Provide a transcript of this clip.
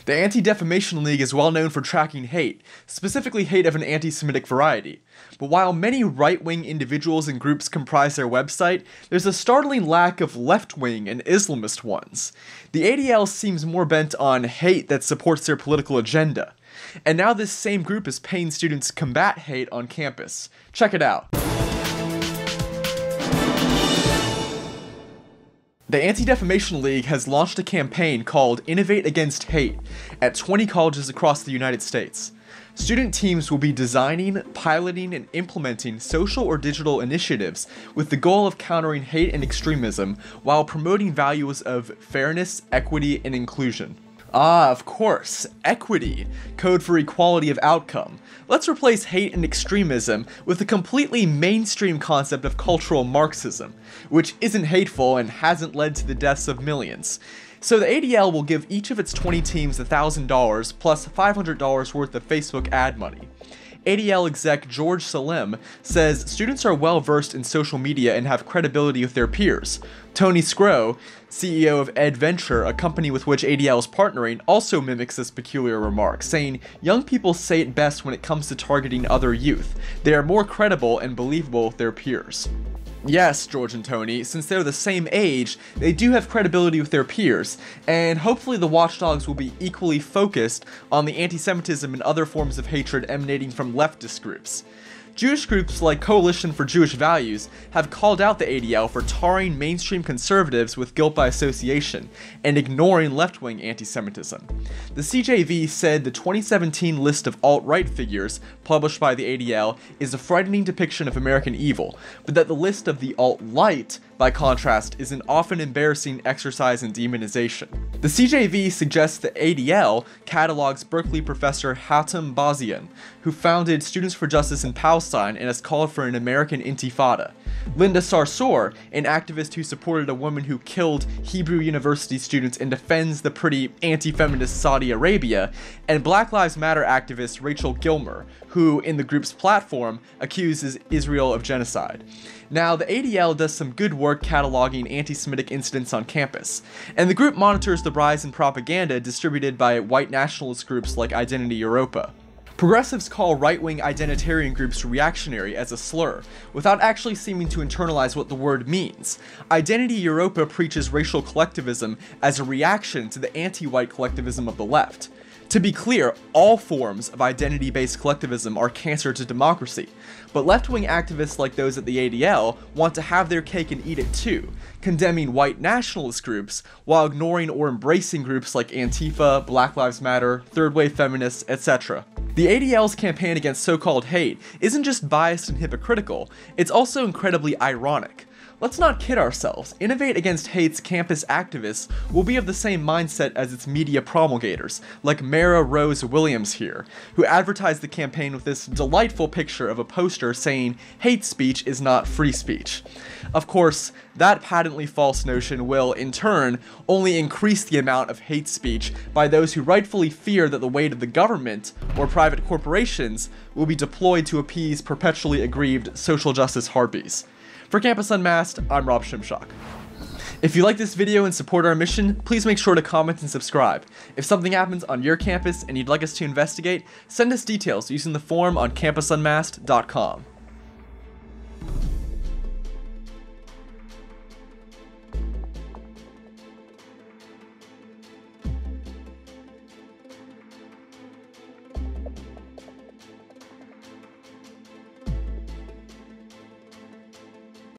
The Anti-Defamation League is well known for tracking hate, specifically hate of an anti-Semitic variety. But while many right-wing individuals and groups comprise their website, there's a startling lack of left-wing and Islamist ones. The ADL seems more bent on hate that supports their political agenda. And now this same group is paying students to combat hate on campus. Check it out. The Anti-Defamation League has launched a campaign called Innovate Against Hate at 20 colleges across the United States. Student teams will be designing, piloting, and implementing social or digital initiatives with the goal of countering hate and extremism while promoting values of fairness, equity, and inclusion. Ah, of course, equity, code for equality of outcome. Let's replace hate and extremism with the completely mainstream concept of cultural Marxism, which isn't hateful and hasn't led to the deaths of millions. So the ADL will give each of its 20 teams $1,000 plus $500 worth of Facebook ad money. ADL exec George Salem says students are well versed in social media and have credibility with their peers. Tony Scrow, CEO of EdVenture, a company with which ADL is partnering, also mimics this peculiar remark, saying, "Young people say it best when it comes to targeting other youth. They are more credible and believable with their peers." Yes, George and Tony, since they're the same age, they do have credibility with their peers, and hopefully the watchdogs will be equally focused on the anti-Semitism and other forms of hatred emanating from leftist groups. Jewish groups like Coalition for Jewish Values have called out the ADL for tarring mainstream conservatives with guilt by association and ignoring left-wing anti-Semitism. The CJV said the 2017 list of alt-right figures published by the ADL is a frightening depiction of American evil, but that the list of the alt-light, by contrast, is an often embarrassing exercise in demonization. The CJV suggests the ADL catalogs Berkeley professor Hatem Bazian, who founded Students for Justice in Palestine and has called for an American Intifada. Linda Sarsour, an activist who supported a woman who killed Hebrew University students and defends the pretty anti-feminist Saudi Arabia, and Black Lives Matter activist Rachel Gilmer, who, in the group's platform, accuses Israel of genocide. Now, the ADL does some good work cataloging anti-Semitic incidents on campus, and the group monitors the rise in propaganda distributed by white nationalist groups like Identity Europa. Progressives call right-wing identitarian groups reactionary as a slur, without actually seeming to internalize what the word means. Identity Europa preaches racial collectivism as a reaction to the anti-white collectivism of the left. To be clear, all forms of identity-based collectivism are cancer to democracy, but left-wing activists like those at the ADL want to have their cake and eat it too, condemning white nationalist groups while ignoring or embracing groups like Antifa, Black Lives Matter, third-wave feminists, etc. The ADL's campaign against so-called hate isn't just biased and hypocritical, it's also incredibly ironic. Let's not kid ourselves. Innovate Against Hate's campus activists will be of the same mindset as its media promulgators, like Mara Rose Williams here, who advertised the campaign with this delightful picture of a poster saying, "Hate speech is not free speech." Of course, that patently false notion will, in turn, only increase the amount of hate speech by those who rightfully fear that the weight of the government or private corporations will be deployed to appease perpetually aggrieved social justice harpies. For Campus Unmasked, I'm Rob Shimshock. If you like this video and support our mission, please make sure to comment and subscribe. If something happens on your campus and you'd like us to investigate, send us details using the form on campusunmasked.com.